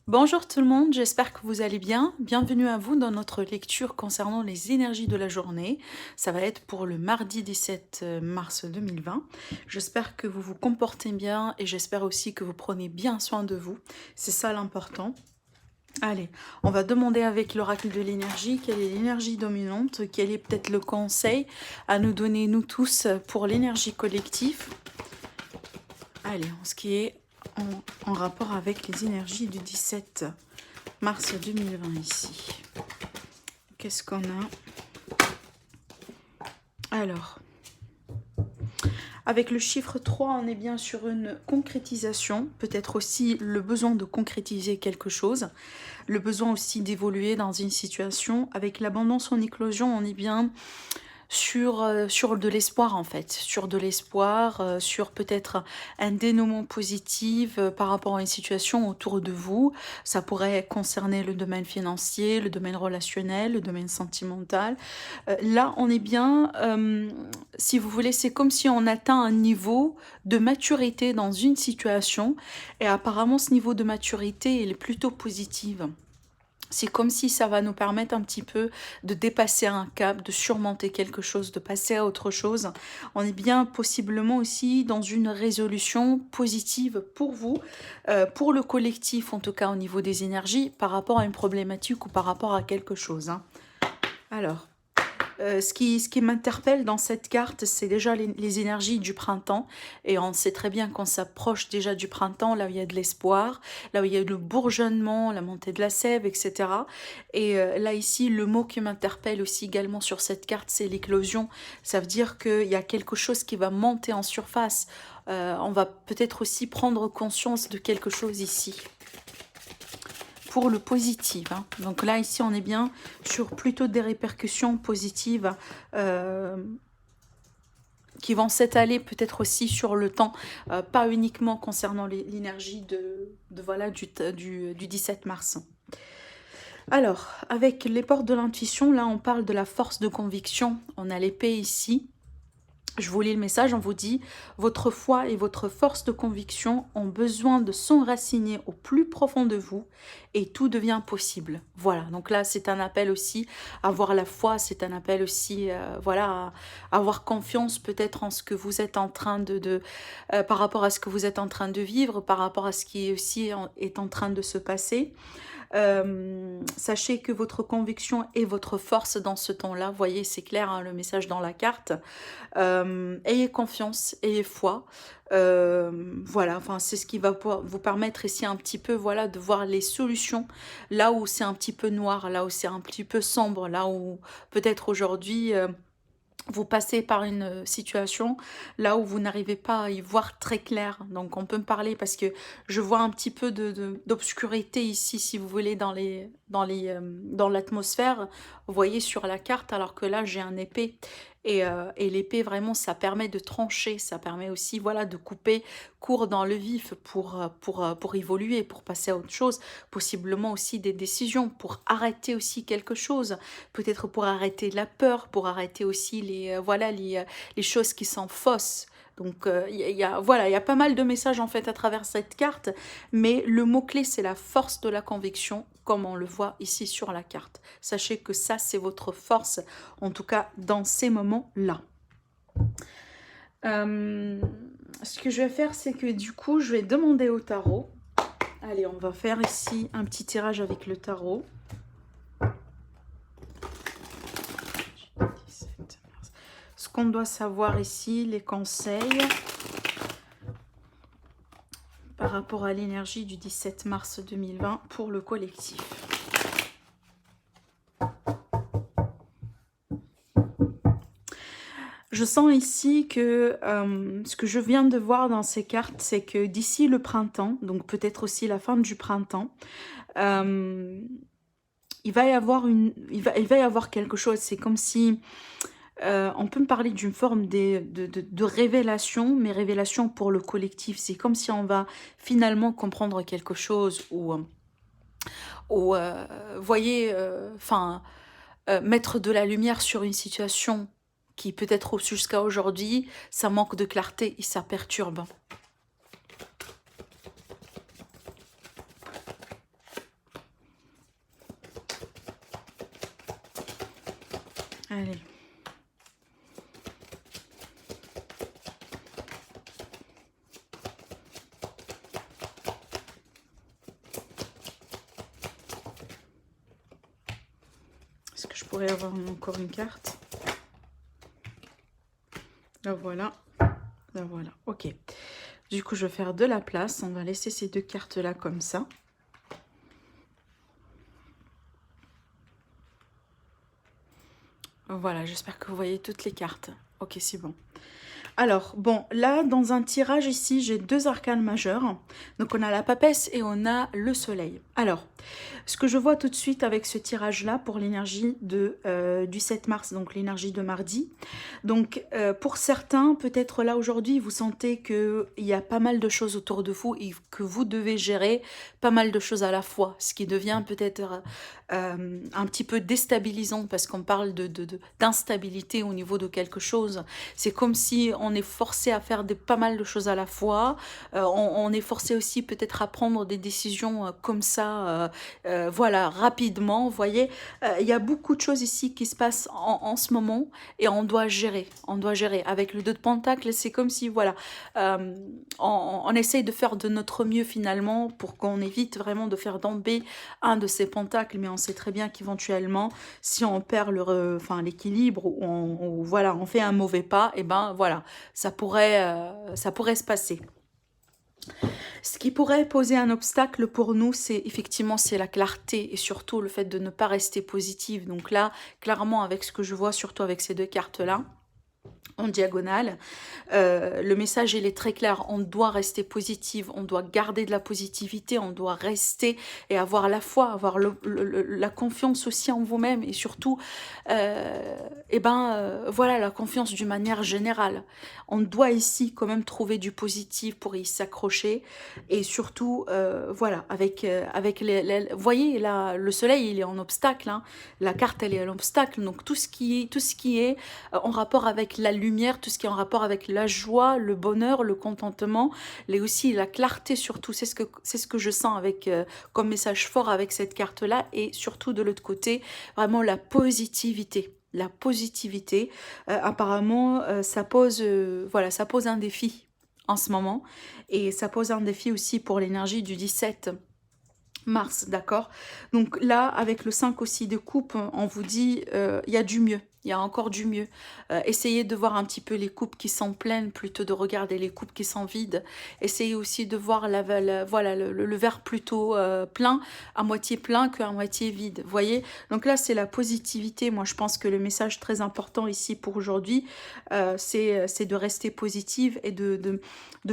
Bonjour tout le monde, j'espère que vous allez bien. Bienvenue à vous dans notre lecture concernant les énergies de la journée. Ça va être pour le mardi 17 mars 2020. J'espère que vous vous comportez bien et j'espère aussi que vous prenez bien soin de vous. C'est ça l'important. Allez, on va demander avec l'oracle de l'énergie quelle est l'énergie dominante, quel est peut-être le conseil à nous donner nous tous pour l'énergie collective. Allez, en ce qui est en rapport avec les énergies du 17 mars 2020 ici. Qu'est-ce qu'on a? Alors, avec le chiffre 3, on est bien sur une concrétisation, peut-être aussi le besoin de concrétiser quelque chose, le besoin aussi d'évoluer dans une situation. Avec l'abondance en éclosion, on est bien sur de l'espoir en fait, sur de l'espoir, sur peut-être un dénouement positif par rapport à une situation autour de vous. Ça pourrait concerner le domaine financier, le domaine relationnel, le domaine sentimental. Là, on est bien, si vous voulez, c'est comme si on atteint un niveau de maturité dans une situation et apparemment ce niveau de maturité il est plutôt positif. C'est comme si ça va nous permettre un petit peu de dépasser un cap, de surmonter quelque chose, de passer à autre chose. On est bien possiblement aussi dans une résolution positive pour vous, pour le collectif en tout cas au niveau des énergies, par rapport à une problématique ou par rapport à quelque chose. Alors, ce qui m'interpelle dans cette carte, c'est déjà les énergies du printemps. Et on sait très bien qu'on s'approche déjà du printemps, là où il y a de l'espoir, là où il y a le bourgeonnement, la montée de la sève, etc. Et là, ici, le mot qui m'interpelle aussi également sur cette carte, c'est l'éclosion. Ça veut dire qu'il y a quelque chose qui va monter en surface. On va peut-être aussi prendre conscience de quelque chose ici pour le positif. Donc là, ici, on est bien sur plutôt des répercussions positives qui vont s'étaler peut-être aussi sur le temps, pas uniquement concernant l'énergie voilà, du 17 mars. Alors, avec les portes de l'intuition, là, on parle de la force de conviction. On a l'épée ici. Je vous lis le message, on vous dit « Votre foi et votre force de conviction ont besoin de s'enraciner au plus profond de vous et tout devient possible. » Voilà, donc là c'est un appel aussi à avoir la foi, c'est un appel aussi voilà, à avoir confiance peut-être en ce que vous êtes en train par rapport à ce que vous êtes en train de vivre, par rapport à ce qui aussi est en train de se passer. Sachez que votre conviction est votre force dans ce temps-là. Vous voyez, c'est clair, hein, le message dans la carte. Ayez confiance, ayez foi. Voilà, enfin, c'est ce qui va vous permettre ici un petit peu voilà, de voir les solutions là où c'est un petit peu noir, là où c'est un petit peu sombre, là où peut-être aujourd'hui vous passez par une situation là où vous n'arrivez pas à y voir très clair. Donc on peut me parler parce que je vois un petit peu d'obscurité ici, si vous voulez, dans l'atmosphère. Vous voyez sur la carte, alors que là j'ai un épée. Et l'épée, vraiment, ça permet de trancher, ça permet aussi voilà, de couper court dans le vif pour évoluer, pour passer à autre chose, possiblement aussi des décisions, pour arrêter aussi quelque chose, peut-être pour arrêter la peur, pour arrêter aussi voilà, les choses qui sont fausses. Donc voilà, il y a pas mal de messages en fait à travers cette carte, mais le mot-clé c'est la force de la conviction, comme on le voit ici sur la carte. Sachez que ça c'est votre force, en tout cas dans ces moments-là. Ce que je vais faire, c'est que du coup, je vais demander au tarot. Allez, on va faire ici un petit tirage avec le tarot. Ce qu'on doit savoir ici, les conseils par rapport à l'énergie du 17 mars 2020 pour le collectif. Je sens ici que ce que je viens de voir dans ces cartes, c'est que d'ici le printemps, donc peut-être aussi la fin du printemps, il va y avoir quelque chose. C'est comme si on peut me parler d'une forme de révélation, mais révélation pour le collectif. C'est comme si on va finalement comprendre quelque chose ou voyez, mettre de la lumière sur une situation qui peut-être jusqu'à aujourd'hui, ça manque de clarté et ça perturbe. Allez. Est-ce que je pourrais avoir encore une carte? Là voilà. Là voilà. Ok. Du coup, je vais faire de la place. On va laisser ces deux cartes-là comme ça. Voilà, j'espère que vous voyez toutes les cartes. Ok, c'est bon. Alors, bon, là, dans un tirage ici, j'ai deux arcanes majeurs. Donc, on a la papesse et on a le soleil. Alors, ce que je vois tout de suite avec ce tirage-là pour l'énergie du 7 mars, donc l'énergie de mardi. Donc, pour certains, peut-être là aujourd'hui, vous sentez qu'il y a pas mal de choses autour de vous et que vous devez gérer pas mal de choses à la fois, ce qui devient peut-être un petit peu déstabilisant parce qu'on parle d'instabilité au niveau de quelque chose. C'est comme si on est forcé à faire pas mal de choses à la fois. On est forcé aussi peut-être à prendre des décisions comme ça, voilà, rapidement. Vous voyez, il y a beaucoup de choses ici qui se passent en ce moment et on doit gérer. On doit gérer. Avec le 2 de Pentacle, c'est comme si, voilà, on essaye de faire de notre mieux finalement pour qu'on évite vraiment de faire tomber un de ces pentacles, mais on sait très bien qu'éventuellement, si on perd l'équilibre ou voilà, on fait un mauvais pas, et ben voilà, ça pourrait se passer. Ce qui pourrait poser un obstacle pour nous, c'est effectivement c'est la clarté et surtout le fait de ne pas rester positive. Donc là, clairement, avec ce que je vois, surtout avec ces deux cartes-là, en diagonale, le message il est très clair, on doit rester positive, on doit garder de la positivité, on doit rester et avoir la foi, avoir la confiance aussi en vous-même et surtout voilà, la confiance d'une manière générale. On doit ici quand même trouver du positif pour y s'accrocher et surtout voilà, avec vous voyez là, le soleil il est en obstacle, hein. La carte elle est en obstacle, donc tout ce qui est en rapport avec la lumière, tout ce qui est en rapport avec la joie, le bonheur, le contentement, mais aussi la clarté surtout, c'est ce que je sens avec comme message fort avec cette carte-là, et surtout de l'autre côté, vraiment la positivité. La positivité, apparemment, ça pose, voilà, ça pose un défi en ce moment, et ça pose un défi aussi pour l'énergie du 17 mars, d'accord? Donc là, avec le 5 aussi de coupe, on vous dit, il y a du mieux. Il y a encore du mieux. Essayez de voir un petit peu les coupes qui sont pleines plutôt de regarder les coupes qui sont vides. Essayez aussi de voir voilà, le verre plutôt plein, à moitié plein qu'à moitié vide. Vous voyez? Donc là, c'est la positivité. Moi, je pense que le message très important ici pour aujourd'hui, c'est de rester positive et de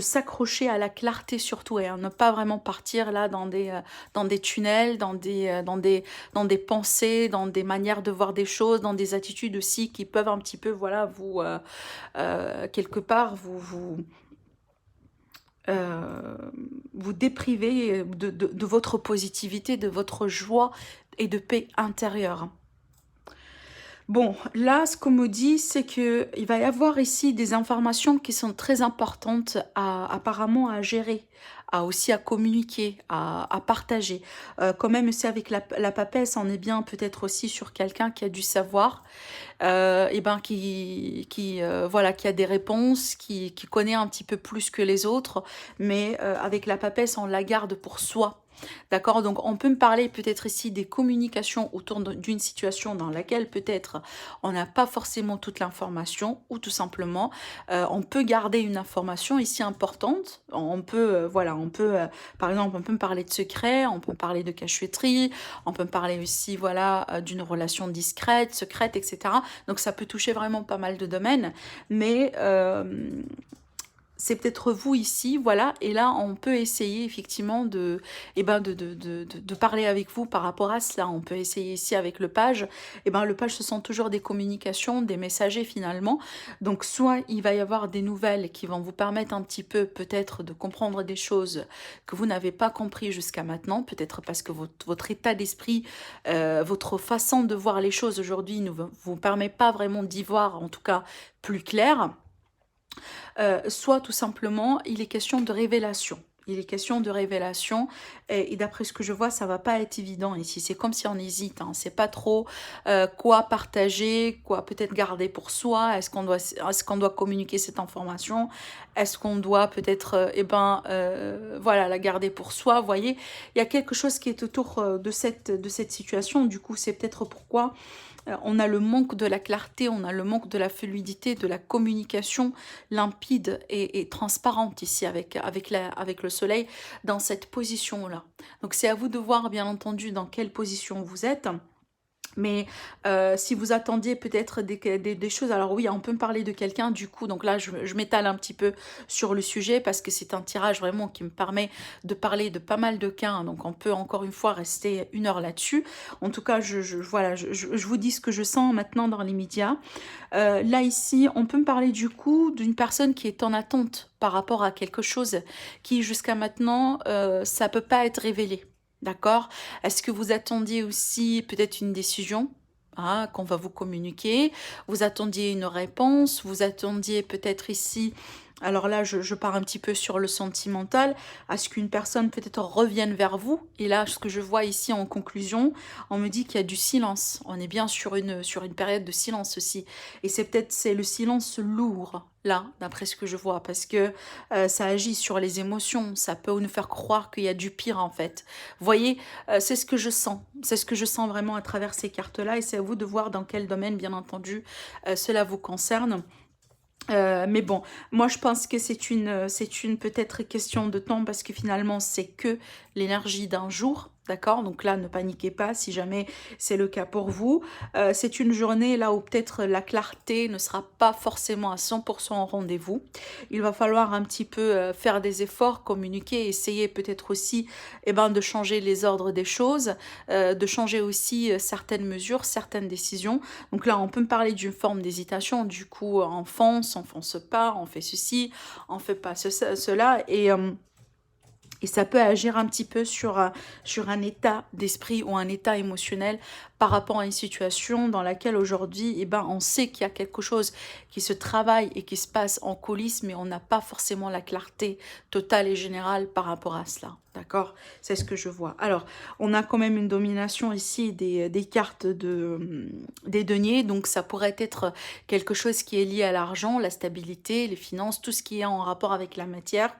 s'accrocher à la clarté surtout et à ne pas vraiment partir là dans des tunnels, dans des pensées, dans des manières de voir des choses, dans des attitudes aussi qui peuvent un petit peu, voilà, vous, quelque part, vous dépriver de votre positivité, de votre joie et de paix intérieure. Bon, là, ce qu'on me dit, c'est qu'il va y avoir ici des informations qui sont très importantes apparemment à gérer, aussi à communiquer, à partager. Quand même, aussi avec la papesse, on est bien peut-être aussi sur quelqu'un qui a du savoir, et ben voilà, qui a des réponses, qui connaît un petit peu plus que les autres, mais avec la papesse, on la garde pour soi. D'accord, donc on peut me parler peut-être ici des communications autour d'une situation dans laquelle peut-être on n'a pas forcément toute l'information, ou tout simplement on peut garder une information ici importante. On peut, voilà, par exemple, on peut me parler de secrets, on peut me parler de cachotterie, on peut me parler aussi, voilà, d'une relation discrète, secrète, etc. Donc ça peut toucher vraiment pas mal de domaines, mais c'est peut-être vous ici, voilà, et là on peut essayer effectivement de parler avec vous par rapport à cela. On peut essayer ici avec le page, le page ce sont toujours des communications, des messagers finalement, donc soit il va y avoir des nouvelles qui vont vous permettre un petit peu peut-être de comprendre des choses que vous n'avez pas compris jusqu'à maintenant, peut-être parce que votre état d'esprit, votre façon de voir les choses aujourd'hui ne vous permet pas vraiment d'y voir en tout cas plus clair. Soit tout simplement il est question de révélation. Il est question de révélation et d'après ce que je vois, ça va pas être évident ici. C'est comme si on hésite, hein. C'est pas trop quoi partager, quoi peut-être garder pour soi. Est-ce qu'on doit communiquer cette information? Est-ce qu'on doit peut-être, voilà, la garder pour soi? Vous voyez, il y a quelque chose qui est autour de cette situation. Du coup, c'est peut-être pourquoi on a le manque de la clarté, on a le manque de la fluidité, de la communication limpide et transparente ici avec le soleil dans cette position-là. Donc c'est à vous de voir bien entendu dans quelle position vous êtes. Mais si vous attendiez peut-être des choses, alors oui, on peut me parler de quelqu'un du coup, donc là je m'étale un petit peu sur le sujet parce que c'est un tirage vraiment qui me permet de parler de pas mal de cas, hein. Donc on peut encore une fois rester 1 heure là-dessus. En tout cas, voilà, je vous dis ce que je sens maintenant dans l'immédiat. Là ici, on peut me parler du coup d'une personne qui est en attente par rapport à quelque chose qui jusqu'à maintenant, ça peut pas être révélé. D'accord? Est-ce que vous attendiez aussi peut-être une décision, hein, qu'on va vous communiquer? Vous attendiez une réponse? Vous attendiez peut-être ici, alors là je pars un petit peu sur le sentimental, à ce qu'une personne peut-être revienne vers vous? Et là, ce que je vois ici en conclusion, on me dit qu'il y a du silence. On est bien sur une période de silence aussi. Et c'est le silence lourd, là, d'après ce que je vois, parce que ça agit sur les émotions, ça peut nous faire croire qu'il y a du pire en fait. Vous voyez, c'est ce que je sens, c'est ce que je sens vraiment à travers ces cartes-là, et c'est à vous de voir dans quel domaine, bien entendu, cela vous concerne. Mais bon, moi je pense que c'est une peut-être question de temps parce que finalement c'est que l'énergie d'un jour, d'accord? Donc là, ne paniquez pas si jamais c'est le cas pour vous. C'est une journée là où peut-être la clarté ne sera pas forcément à 100% au rendez-vous. Il va falloir un petit peu faire des efforts, communiquer, essayer peut-être aussi de changer les ordres des choses, de changer aussi certaines mesures, certaines décisions. Donc là, on peut me parler d'une forme d'hésitation. Du coup, on fonce pas, on fait ceci, on fait pas cela. Et ça peut agir un petit peu sur un état d'esprit ou un état émotionnel par rapport à une situation dans laquelle aujourd'hui, on sait qu'il y a quelque chose qui se travaille et qui se passe en coulisses, mais on n'a pas forcément la clarté totale et générale par rapport à cela. D'accord? C'est ce que je vois. Alors, on a quand même une domination ici des cartes des deniers, donc ça pourrait être quelque chose qui est lié à l'argent, la stabilité, les finances, tout ce qui est en rapport avec la matière,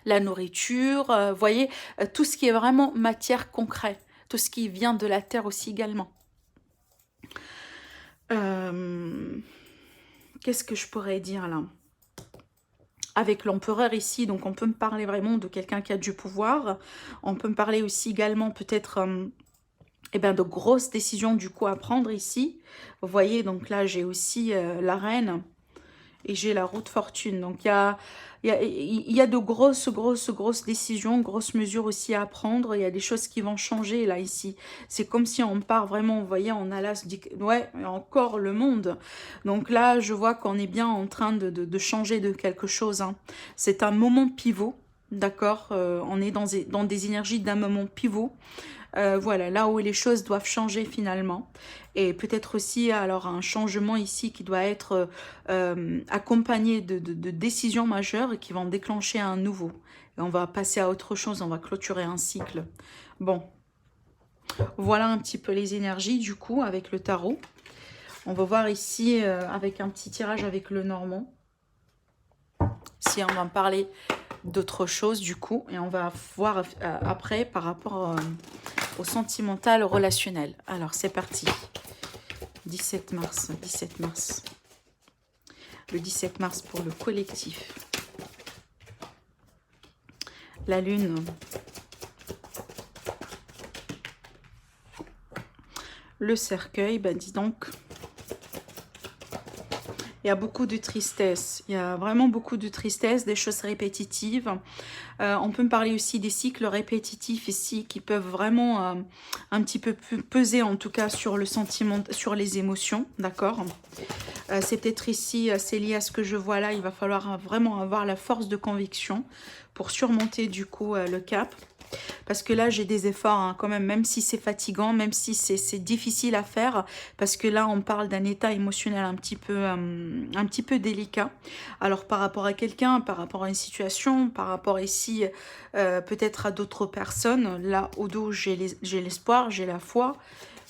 la nourriture, voyez, tout ce qui est vraiment matière concrète, tout ce qui vient de la terre aussi également. Qu'est-ce que je pourrais dire là? Avec l'empereur ici, donc on peut me parler vraiment de quelqu'un qui a du pouvoir. On peut me parler aussi également peut-être de grosses décisions du coup à prendre ici. Vous voyez, donc là j'ai aussi la reine et j'ai la roue de fortune. Donc il y a de grosses décisions, grosses mesures aussi à prendre. Il y a des choses qui vont changer là ici. C'est comme si on part vraiment, vous voyez, on a là, se dit, ouais, encore le monde. Donc là, je vois qu'on est bien en train de changer de quelque chose, hein. C'est un moment pivot, d'accord? On est dans des énergies d'un moment pivot. Voilà, là où les choses doivent changer finalement. Et peut-être aussi alors un changement ici qui doit être accompagné de décisions majeures et qui vont déclencher un nouveau. Et on va passer à autre chose, on va clôturer un cycle. Bon, voilà un petit peu les énergies du coup avec le tarot. On va voir ici avec un petit tirage avec le normand. Si on va en parler d'autre chose du coup. Et on va voir après par rapport au sentimental, au relationnel. Alors c'est parti. 17 mars. Le 17 mars pour le collectif. La lune. Le cercueil, dis donc. Il y a beaucoup de tristesse, il y a vraiment beaucoup de tristesse, des choses répétitives. On peut me parler aussi des cycles répétitifs ici qui peuvent vraiment un petit peu peser en tout cas sur le sentiment, sur les émotions, d'accord? C'est peut-être ici, c'est lié à ce que je vois là, il va falloir vraiment avoir la force de conviction pour surmonter du coup le cap. Parce que là, j'ai des efforts hein, quand même si c'est fatigant, même si c'est difficile à faire, parce que là, on parle d'un état émotionnel un petit peu délicat. Alors, par rapport à quelqu'un, par rapport à une situation, par rapport ici, peut-être à d'autres personnes, là, au dos, j'ai l'espoir, j'ai la foi,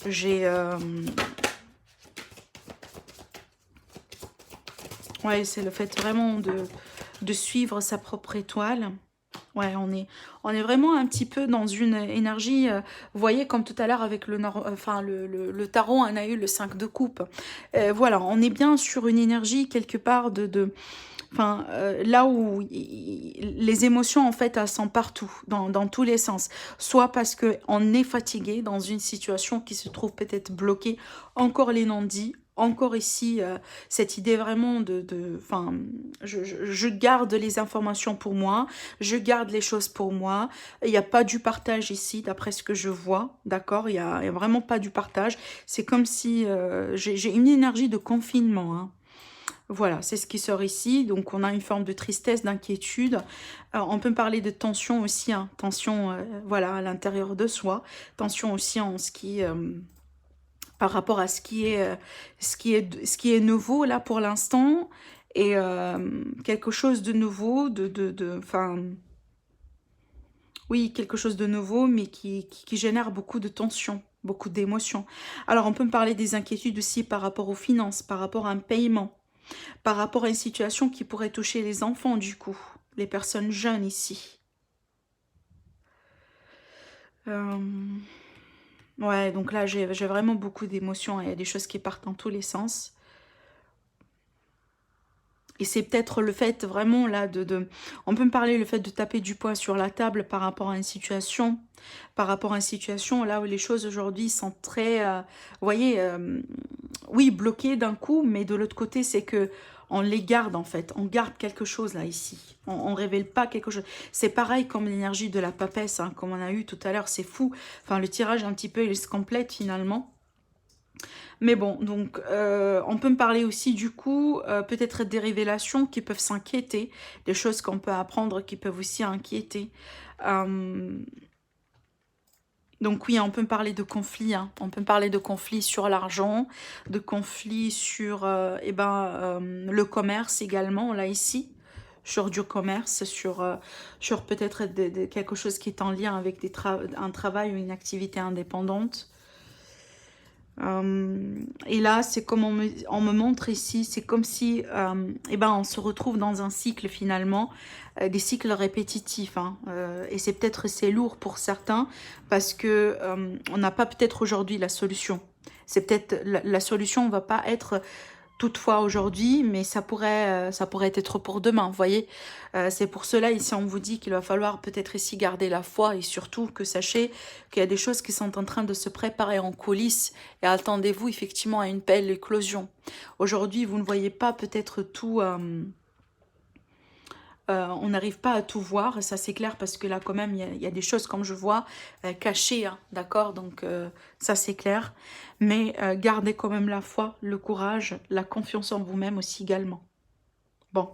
j'ai... Ouais, c'est le fait vraiment de suivre sa propre étoile. Ouais, on est vraiment un petit peu dans une énergie, vous voyez, comme tout à l'heure avec enfin, le tarot, on a eu le 5 de coupe. Voilà, on est bien sur une énergie quelque part enfin, là où les émotions, en fait, elles sont partout, dans tous les sens. Soit parce qu'on est fatigué dans une situation qui se trouve peut-être bloquée, encore les non-dits, encore ici, cette idée vraiment enfin, je garde les informations pour moi, je garde les choses pour moi. Il n'y a pas du partage ici, d'après ce que je vois, d'accord? Il y a vraiment pas du partage. C'est comme si j'ai une énergie de confinement, hein. Voilà, c'est ce qui sort ici. Donc, on a une forme de tristesse, d'inquiétude. On peut parler de tension aussi, hein. Tension, voilà, à l'intérieur de soi. Tension aussi en ce qui, par rapport à ce qui est nouveau là pour l'instant. Et quelque chose de nouveau, enfin, oui, quelque chose de nouveau, mais qui génère beaucoup de tension, beaucoup d'émotions. Alors, on peut me parler des inquiétudes aussi par rapport aux finances, par rapport à un paiement, par rapport à une situation qui pourrait toucher les enfants du coup, les personnes jeunes ici. Ouais, donc là j'ai vraiment beaucoup d'émotions, il y a des choses qui partent dans tous les sens. Et c'est peut-être le fait vraiment là On peut me parler le fait de taper du poing sur la table par rapport à une situation. Par rapport à une situation là où les choses aujourd'hui sont très... vous voyez, oui, bloquées d'un coup, mais de l'autre côté, c'est que on les garde en fait. On garde quelque chose là, ici. On révèle pas quelque chose. C'est pareil comme l'énergie de la papesse, hein, comme on a eu tout à l'heure. C'est fou. Enfin, le tirage un petit peu, il se complète finalement. Mais bon, donc on peut me parler aussi du coup, peut-être des révélations qui peuvent s'inquiéter, des choses qu'on peut apprendre qui peuvent aussi inquiéter. Donc oui, on peut me parler de conflits, hein. On peut me parler de conflits sur l'argent, de conflits sur le commerce également, là ici, sur du commerce, sur peut-être quelque chose qui est en lien avec un travail ou une activité indépendante. Et là, c'est comme on me montre ici, c'est comme si on se retrouve dans un cycle finalement, des cycles répétitifs, hein. Et c'est peut-être c'est lourd pour certains parce que on n'a pas peut-être aujourd'hui la solution. C'est peut-être la solution va pas être toutefois aujourd'hui, mais ça pourrait être pour demain, vous voyez. C'est pour cela, ici, on vous dit qu'il va falloir peut-être ici garder la foi et surtout que sachez qu'il y a des choses qui sont en train de se préparer en coulisses et attendez-vous effectivement à une belle éclosion. Aujourd'hui, vous ne voyez pas peut-être tout... on n'arrive pas à tout voir, ça c'est clair parce que là quand même il y a des choses comme je vois cachées, hein, d'accord, donc ça c'est clair, mais gardez quand même la foi, le courage, la confiance en vous-même aussi également. Bon,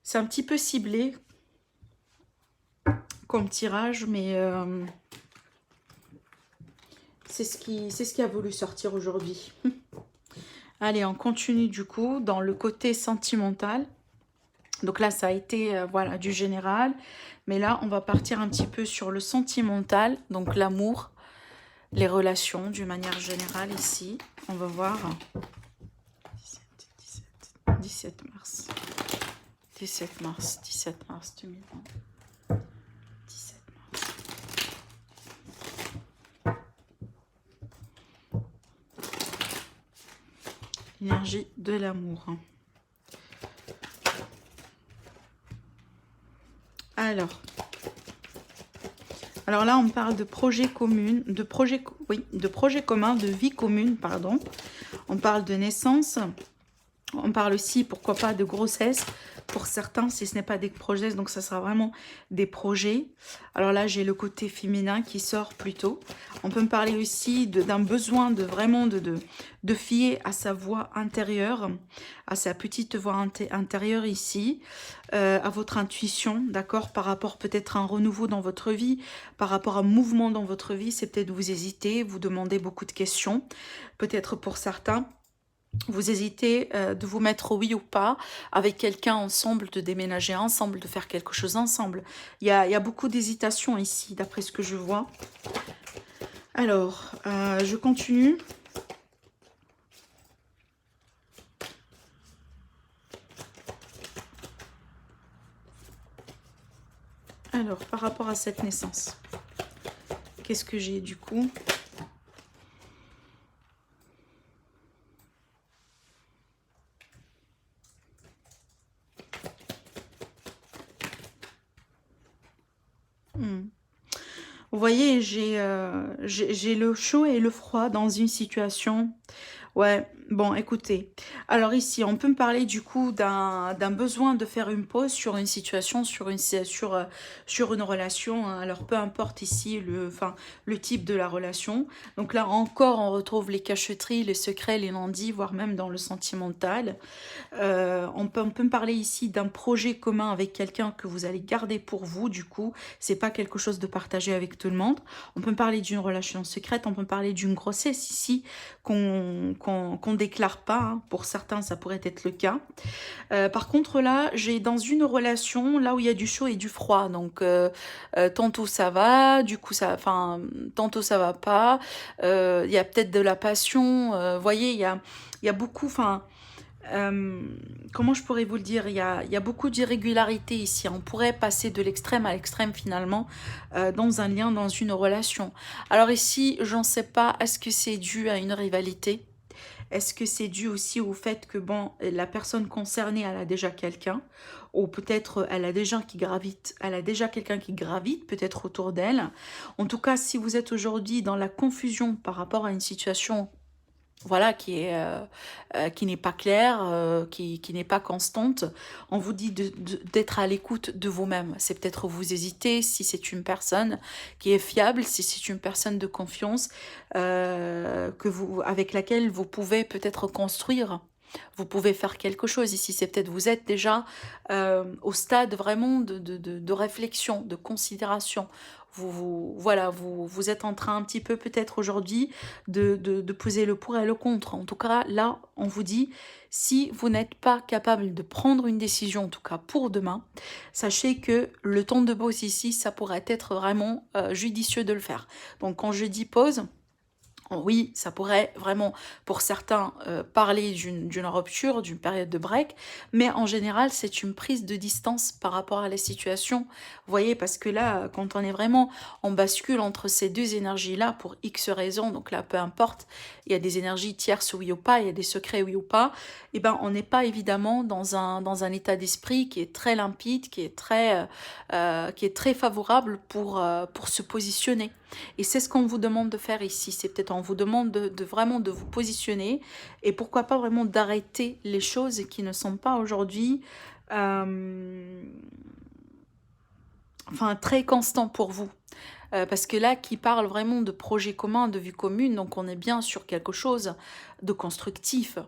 c'est un petit peu ciblé comme tirage, mais c'est ce qui a voulu sortir aujourd'hui. Allez, on continue du coup dans le côté sentimental. Donc là, ça a été voilà, du général. Mais là, on va partir un petit peu sur le sentimental. Donc l'amour, les relations d'une manière générale ici. On va voir. 17 mars. 17 mars. 17 mars 2020. 17 mars. L'énergie de l'amour. Alors là, on parle de projet commun, de projet commun, de vie commune, pardon. On parle de naissance. On parle aussi, pourquoi pas, de grossesse, pour certains, si ce n'est pas des projets, donc ça sera vraiment des projets. Alors là, j'ai le côté féminin qui sort plutôt. On peut me parler aussi d'un besoin de vraiment de fier à sa voix intérieure, à sa petite voix intérieure ici, à votre intuition, d'accord, par rapport peut-être à un renouveau dans votre vie, par rapport à un mouvement dans votre vie. C'est peut-être vous hésitez, vous demandez beaucoup de questions, peut-être pour certains. Vous hésitez de vous mettre au oui ou pas avec quelqu'un ensemble, de déménager ensemble, de faire quelque chose ensemble. Il y a beaucoup d'hésitation ici, d'après ce que je vois. Alors, je continue. Alors, par rapport à cette naissance, qu'est-ce que j'ai du coup ? Vous voyez, j'ai le chaud et le froid dans une situation. Ouais, bon, écoutez. Alors ici, on peut me parler du coup d'un besoin de faire une pause sur une situation, sur une relation, hein. Alors peu importe ici le type de la relation. Donc là encore, on retrouve les cachotteries, les secrets, les non-dits, voire même dans le sentimental. On peut me parler ici d'un projet commun avec quelqu'un que vous allez garder pour vous, du coup, c'est pas quelque chose de partagé avec tout le monde. On peut me parler d'une relation secrète, on peut me parler d'une grossesse ici qu'on déclare pas, hein. Pour certains, ça pourrait être le cas. Par contre, là, j'ai dans une relation, là où il y a du chaud et du froid, donc tantôt ça va, du coup tantôt ça va pas, il y a peut-être de la passion, vous voyez, il y a beaucoup, comment je pourrais vous le dire, il y a beaucoup d'irrégularités ici. On pourrait passer de l'extrême à l'extrême finalement dans un lien, dans une relation. Alors ici, j'en sais pas, est-ce que c'est dû à une rivalité? Est-ce que c'est dû aussi au fait que bon, la personne concernée, elle a déjà quelqu'un, ou peut-être elle a déjà quelqu'un qui gravite peut-être autour d'elle. En tout cas, si vous êtes aujourd'hui dans la confusion par rapport à une situation, voilà, qui n'est pas claire, qui n'est pas constante, on vous dit d'être à l'écoute de vous-même. C'est peut-être vous hésitez si c'est une personne qui est fiable, si c'est une personne de confiance, avec laquelle vous pouvez peut-être construire. Vous pouvez faire quelque chose ici. C'est peut-être vous êtes déjà au stade vraiment de réflexion, de considération. Voilà, vous êtes en train un petit peu peut-être aujourd'hui de peser le pour et le contre. En tout cas, là, on vous dit, si vous n'êtes pas capable de prendre une décision, en tout cas pour demain, sachez que le temps de pause ici, ça pourrait être vraiment judicieux de le faire. Donc quand je dis pause, oui, ça pourrait vraiment, pour certains, parler d'une rupture, d'une période de break, mais en général, c'est une prise de distance par rapport à la situation. Vous voyez, parce que là, quand on est vraiment, on bascule entre ces deux énergies-là pour X raisons, donc là, peu importe, il y a des énergies tierces oui ou pas, il y a des secrets oui ou pas, et ben, on n'est pas évidemment dans un état d'esprit qui est très limpide, qui est très favorable pour se positionner. Et c'est ce qu'on vous demande de faire ici. C'est peut-être on vous demande vraiment de vous positionner et pourquoi pas vraiment d'arrêter les choses qui ne sont pas aujourd'hui très constants pour vous. Parce que là, qui parle vraiment de projet commun, de vue commune, donc on est bien sur quelque chose de constructif.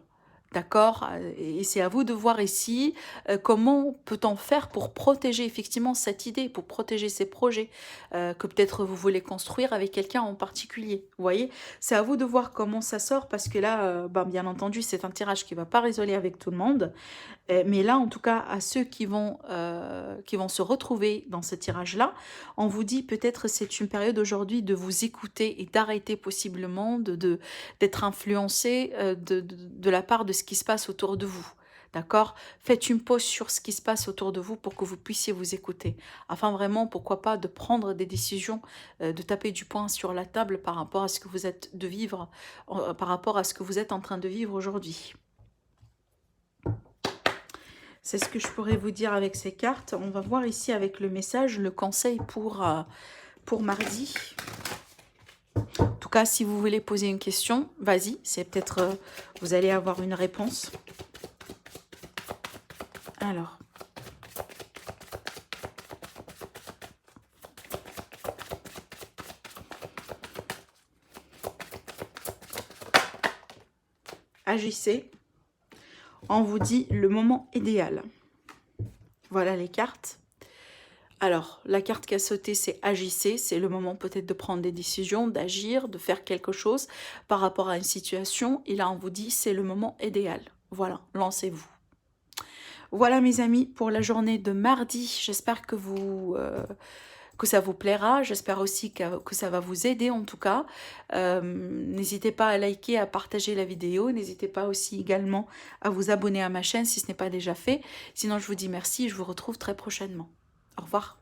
D'accord? Et c'est à vous de voir ici comment peut-on faire pour protéger effectivement cette idée, pour protéger ces projets que peut-être vous voulez construire avec quelqu'un en particulier. Vous voyez? C'est à vous de voir comment ça sort parce que là, bien entendu, c'est un tirage qui ne va pas résonner avec tout le monde. Mais là, en tout cas, à ceux qui vont se retrouver dans ce tirage-là, on vous dit peut-être c'est une période aujourd'hui de vous écouter et d'arrêter possiblement d'être influencé de la part de ce qui se passe autour de vous. D'accord? Faites une pause sur ce qui se passe autour de vous pour que vous puissiez vous écouter. Afin vraiment, pourquoi pas, de prendre des décisions, de taper du poing sur la table par rapport à ce que vous êtes de vivre, par rapport à ce que vous êtes en train de vivre aujourd'hui. C'est ce que je pourrais vous dire avec ces cartes. On va voir ici avec le message, le conseil pour mardi. En tout cas, si vous voulez poser une question, vas-y. C'est peut-être, vous allez avoir une réponse. Alors, agissez. On vous dit le moment idéal. Voilà les cartes. Alors, la carte qui a sauté, c'est agissez. C'est le moment peut-être de prendre des décisions, d'agir, de faire quelque chose par rapport à une situation. Et là, on vous dit, c'est le moment idéal. Voilà, lancez-vous. Voilà mes amis pour la journée de mardi. J'espère que que ça vous plaira. J'espère aussi que ça va vous aider en tout cas. N'hésitez pas à liker, à partager la vidéo. N'hésitez pas aussi également à vous abonner à ma chaîne si ce n'est pas déjà fait. Sinon, je vous dis merci et je vous retrouve très prochainement. Au revoir.